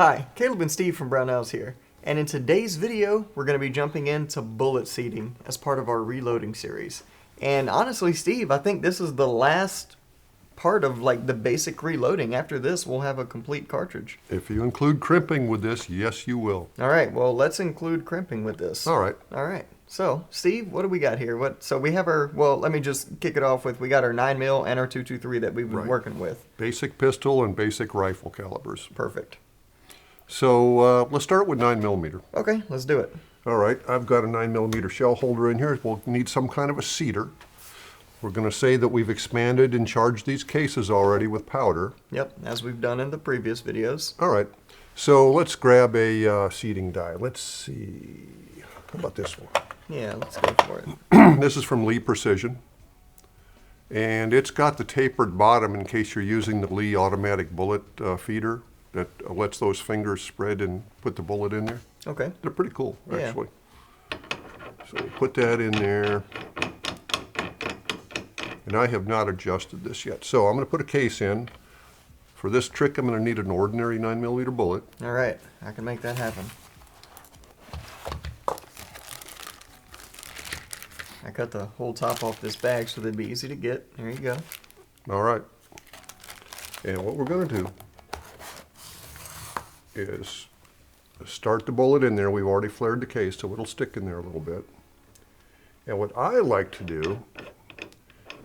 Hi, Caleb and Steve from Brownells here, and in today's video we're going to be jumping into bullet seating as part of our reloading series. And honestly, Steve, I think this is the last part of like the basic reloading. After this we'll have a complete cartridge. If you include crimping with this, yes you will. Alright, well let's include crimping with this. Alright. So, Steve, what do we got here? So we have our, well, let me just kick it off with, we got our 9mm and our 223 that we've been working with. Basic pistol and basic rifle calibers. Perfect. So let's start with 9mm. Okay, let's do it. All right, I've got a 9mm shell holder in here. We'll need some kind of a seeder. We're going to say that we've expanded and charged these cases already with powder. Yep, as we've done in the previous videos. All right, so let's grab a seeding die. Let's see, how about this one? Yeah, let's go for it. This is from Lee Precision. And it's got the tapered bottom in case you're using the Lee automatic bullet feeder that lets those fingers spread and put the bullet in there. Okay. They're pretty cool, actually. Yeah. So we'll put that in there. And I have not adjusted this yet. So I'm going to put a case in. For this trick, I'm going to need an ordinary 9mm bullet. All right, I can make that happen. I cut the whole top off this bag so they'd be easy to get. There you go. All right. And what we're going to do is start the bullet in there. We've already flared the case, so it'll stick in there a little bit. And what I like to do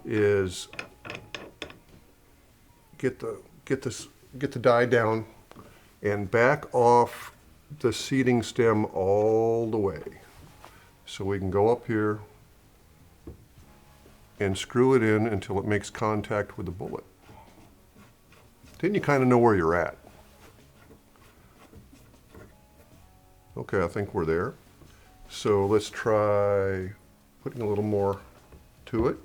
is get the die down and back off the seating stem all the way. So we can go up here and screw it in until it makes contact with the bullet. Then you kind of know where you're at. Okay, I think we're there. So let's try putting a little more to it.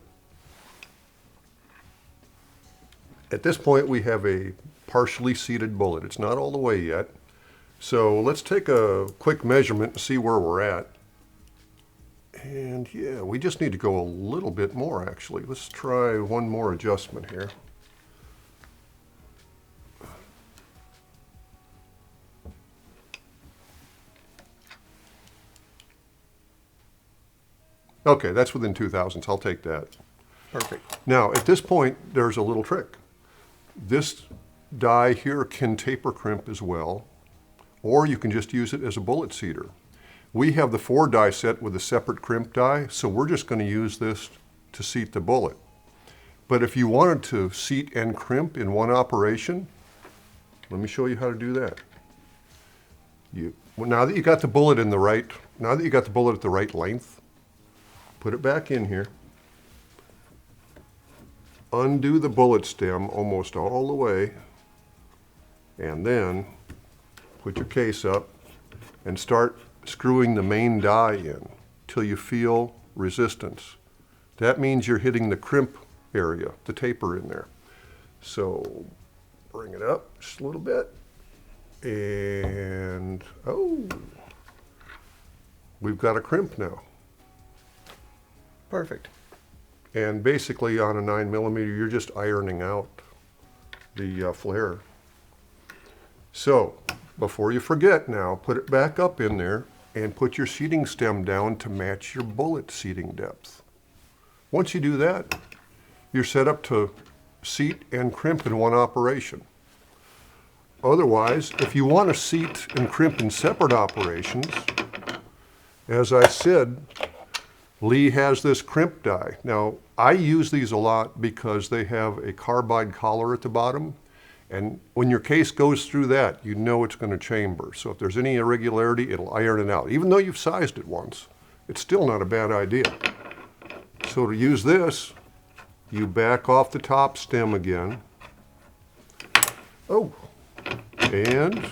At this point, we have a partially seated bullet. It's not all the way yet. So let's take a quick measurement and see where we're at. And yeah, we just need to go a little bit more, actually. Let's try one more adjustment here. Okay, that's within 0.02. I'll take that. Perfect. Now, at this point, there's a little trick. This die here can taper crimp as well, or you can just use it as a bullet seeder. We have the 4 die set with a separate crimp die, so we're just going to use this to seat the bullet. But if you wanted to seat and crimp in one operation, let me show you how to do that. Now that you got the bullet at the right length, put it back in here. Undo the bullet stem almost all the way, and then put your case up and start screwing the main die in till you feel resistance. That means you're hitting the crimp area, the taper in there. So bring it up just a little bit, and oh, we've got a crimp now. Perfect. And basically on a 9mm, you're just ironing out the flare. So before you forget now, put it back up in there and put your seating stem down to match your bullet seating depth. Once you do that, you're set up to seat and crimp in one operation. Otherwise, if you want to seat and crimp in separate operations, as I said, Lee has this crimp die. Now, I use these a lot because they have a carbide collar at the bottom, and when your case goes through that, you know it's going to chamber. So if there's any irregularity, it'll iron it out. Even though you've sized it once, it's still not a bad idea. So to use this, you back off the top stem again. Oh, and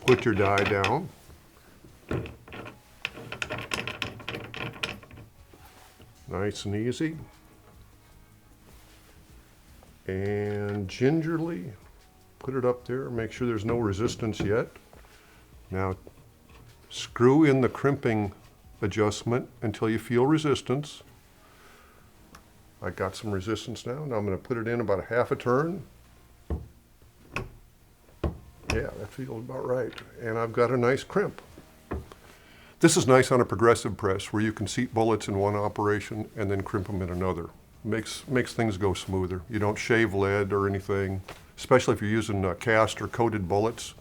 put your die down. Nice and easy. And gingerly put it up there. Make sure there's no resistance yet. Now screw in the crimping adjustment until you feel resistance. I got some resistance now. Now I'm going to put it in about a half a turn. Yeah, that feels about right. And I've got a nice crimp. This is nice on a progressive press where you can seat bullets in one operation and then crimp them in another. Makes things go smoother. You don't shave lead or anything, especially if you're using cast or coated bullets.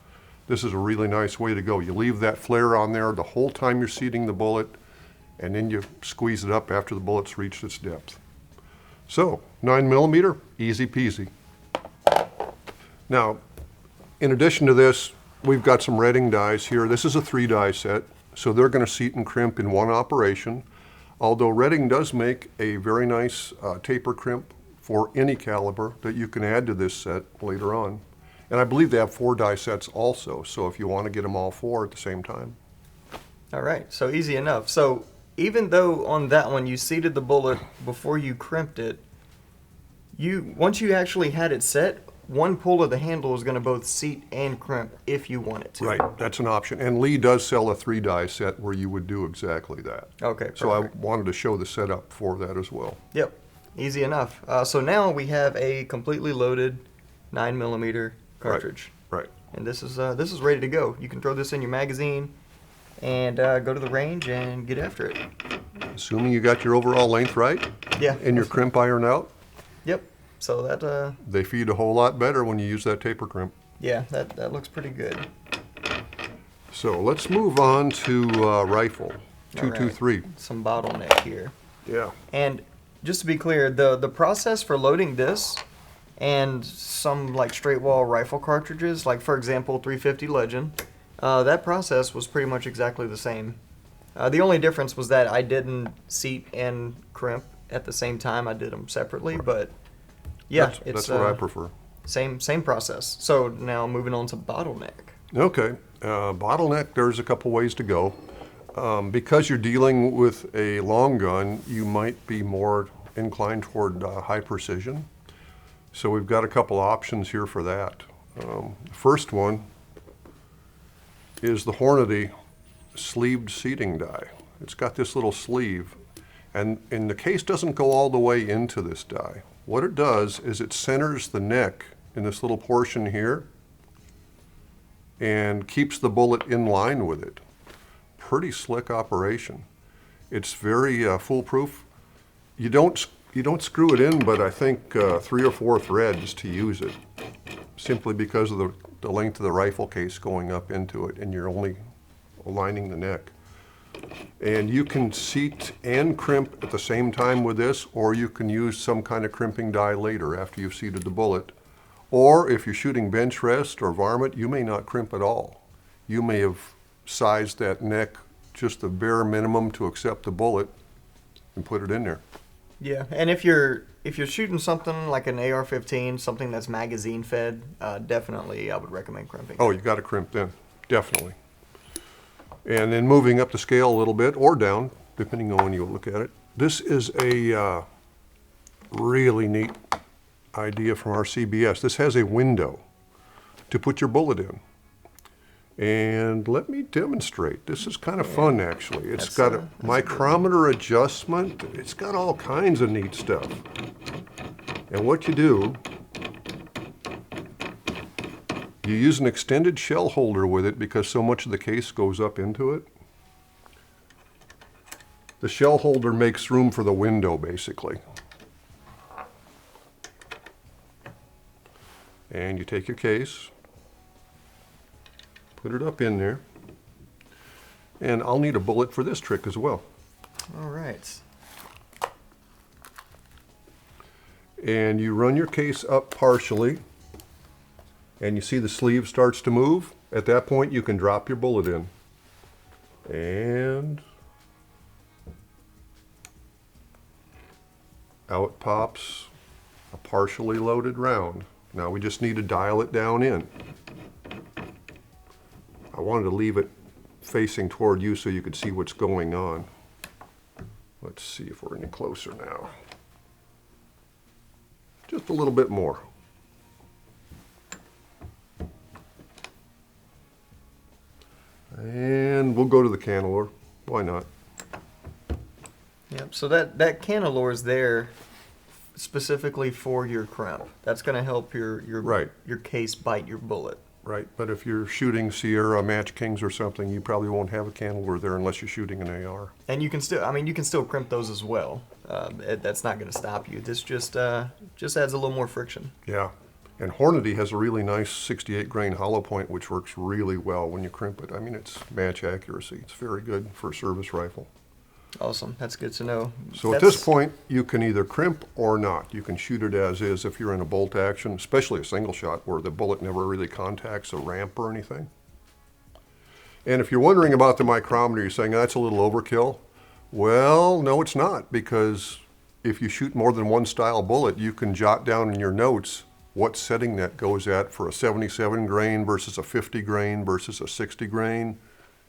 This is a really nice way to go. You leave that flare on there the whole time you're seating the bullet, and then you squeeze it up after the bullet's reached its depth. So, 9mm, easy peasy. Now, in addition to this, we've got some redding dies here. This is a 3-die set, so they're going to seat and crimp in one operation. Although Redding does make a very nice taper crimp for any caliber that you can add to this set later on. And I believe they have 4-die sets also, so if you want to get them all 4 at the same time. All right, so easy enough. So even though on that one you seated the bullet before you crimped it, once you actually had it set, one pull of the handle is going to both seat and crimp if you want it to. Right, that's an option. And Lee does sell a 3-die set where you would do exactly that. Okay, perfect. So I wanted to show the setup for that as well. Yep, easy enough. So now we have a completely loaded 9mm cartridge. Right. And this is ready to go. You can throw this in your magazine and go to the range and get after it. Assuming you got your overall length right? Yeah. And your crimp iron out? Yep. So that they feed a whole lot better when you use that taper crimp. yeah, that looks pretty good. So let's move on to rifle 223. Some bottleneck here. Yeah. And just to be clear, the process for loading this and some like straight wall rifle cartridges, like for example 350 Legend, that process was pretty much exactly the same. The only difference was that I didn't seat and crimp at the same time. I did them separately, but yeah, that's what I prefer. Same process. So now moving on to bottleneck. Okay, bottleneck, there's a couple ways to go. Because you're dealing with a long gun, you might be more inclined toward high precision. So we've got a couple options here for that. First one is the Hornady sleeved seating die. It's got this little sleeve, and the case doesn't go all the way into this die. What it does is it centers the neck in this little portion here and keeps the bullet in line with it. Pretty slick operation. It's very foolproof. You don't screw it in, but I think 3 or 4 threads to use it, simply because of the length of the rifle case going up into it, and you're only aligning the neck. And you can seat and crimp at the same time with this, or you can use some kind of crimping die later after you've seated the bullet. Or if you're shooting bench rest or varmint, you may not crimp at all. You may have sized that neck just the bare minimum to accept the bullet and put it in there. Yeah, and if you're shooting something like an AR-15, something that's magazine fed, definitely I would recommend crimping. Oh, you got to crimp then, definitely. And then moving up the scale a little bit, or down, depending on when you look at it. This is a really neat idea from RCBS. This has a window to put your bullet in. And let me demonstrate. This is kind of fun, actually. It's got a micrometer adjustment. It's got all kinds of neat stuff. And what you do, you use an extended shell holder with it because so much of the case goes up into it. The shell holder makes room for the window, basically. And you take your case, put it up in there, and I'll need a bullet for this trick as well. All right. And you run your case up partially, and you see the sleeve starts to move. At that point, you can drop your bullet in. And out pops a partially loaded round. Now we just need to dial it down in. I wanted to leave it facing toward you so you could see what's going on. Let's see if we're any closer now. Just a little bit more. And we'll go to the cantilever. Why not? Yep. So that cantilever is there specifically for your crimp. That's going to help your Right. your case bite your bullet. Right, but if you're shooting Sierra Match Kings or something, you probably won't have a cantilever there unless you're shooting an AR. And you can still, I mean, you can still crimp those as well. That's not going to stop you. This just adds a little more friction. Yeah, and Hornady has a really nice 68 grain hollow point, which works really well when you crimp it. I mean, it's match accuracy. It's very good for a service rifle. Awesome, that's good to know. So at this point, you can either crimp or not. You can shoot it as is if you're in a bolt action, especially a single shot where the bullet never really contacts a ramp or anything. And if you're wondering about the micrometer, you're saying that's a little overkill. Well, no, it's not, because if you shoot more than one style bullet, you can jot down in your notes what setting that goes at for a 77 grain versus a 50 grain versus a 60 grain.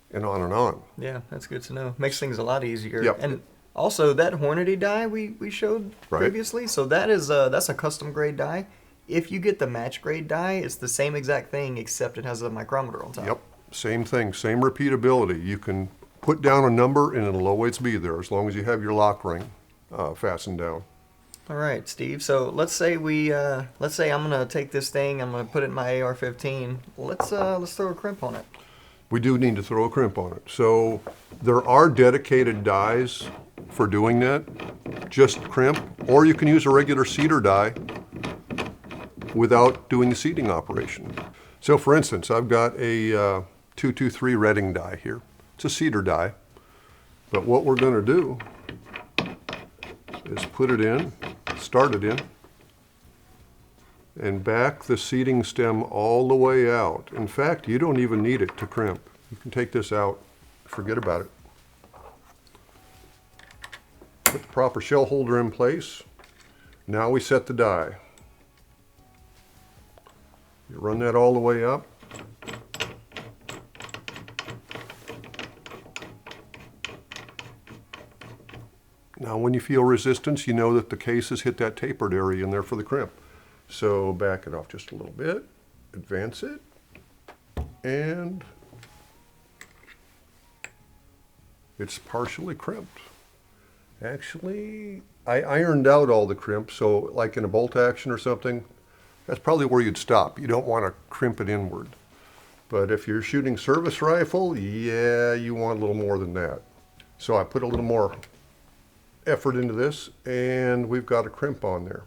And on and on. Yeah, that's good to know. Makes things a lot easier. Yep. And also that Hornady die we showed previously, so that's a custom grade die. If you get the match grade die, it's the same exact thing except it has a micrometer on top. Yep, same thing, same repeatability. You can put down a number and it'll always be there as long as you have your lock ring fastened down. All right, Steve. So let's say I'm gonna take this thing, I'm gonna put it in my AR-15. Let's throw a crimp on it. We do need to throw a crimp on it. So there are dedicated dies for doing that, just crimp, or you can use a regular seeder die without doing the seeding operation. So for instance, I've got a 223 Redding die here. It's a seeder die, but what we're gonna do is put it in, start it in, and back the seeding stem all the way out. In fact, you don't even need it to crimp. You can take this out, forget about it. Put the proper shell holder in place. Now we set the die. You run that all the way up. Now when you feel resistance, you know that the case has hit that tapered area in there for the crimp. So back it off just a little bit, advance it, and it's partially crimped. Actually, I ironed out all the crimp, so like in a bolt action or something, that's probably where you'd stop. You don't want to crimp it inward. But if you're shooting service rifle, yeah, you want a little more than that. So I put a little more effort into this, and we've got a crimp on there.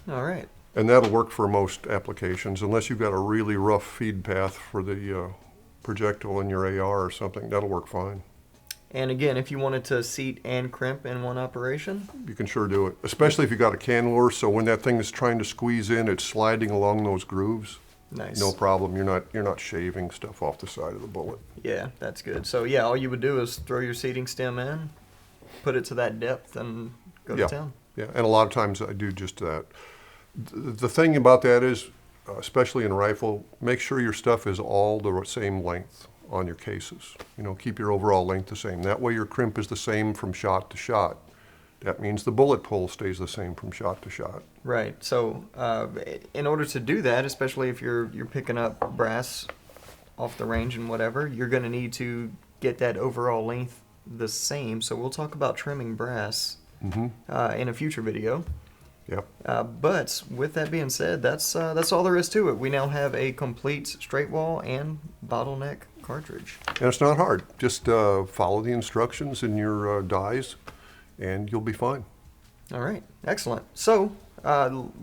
All right. And that'll work for most applications, unless you've got a really rough feed path for the projectile in your AR or something. That'll work fine. And again, if you wanted to seat and crimp in one operation, you can sure do it, especially if you've got a cantilever, so when that thing is trying to squeeze in, it's sliding along those grooves. nice. No problem. You're not shaving stuff off the side of the bullet. Yeah, that's good. So yeah, all you would do is throw your seating stem in, put it to that depth, and go to town. Yeah, and a lot of times I do just that. The thing about that is, especially in rifle, make sure your stuff is all the same length on your cases. You know, keep your overall length the same. That way your crimp is the same from shot to shot. That means the bullet pull stays the same from shot to shot. Right. So in order to do that, especially if you're picking up brass off the range and whatever, you're going to need to get that overall length the same. So we'll talk about trimming brass in a future video. Yep. But with that being said, that's all there is to it. We now have a complete straight wall and bottleneck cartridge. And it's not hard. Just follow the instructions in your dies, and you'll be fine. All right, excellent. So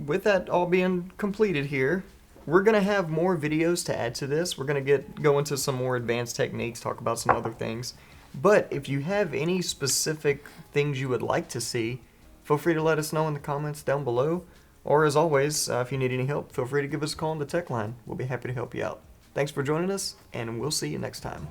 with that all being completed here, we're going to have more videos to add to this. We're going to go into some more advanced techniques, talk about some other things. But if you have any specific things you would like to see, feel free to let us know in the comments down below. Or as always, if you need any help, feel free to give us a call on the tech line. We'll be happy to help you out. Thanks for joining us, and we'll see you next time.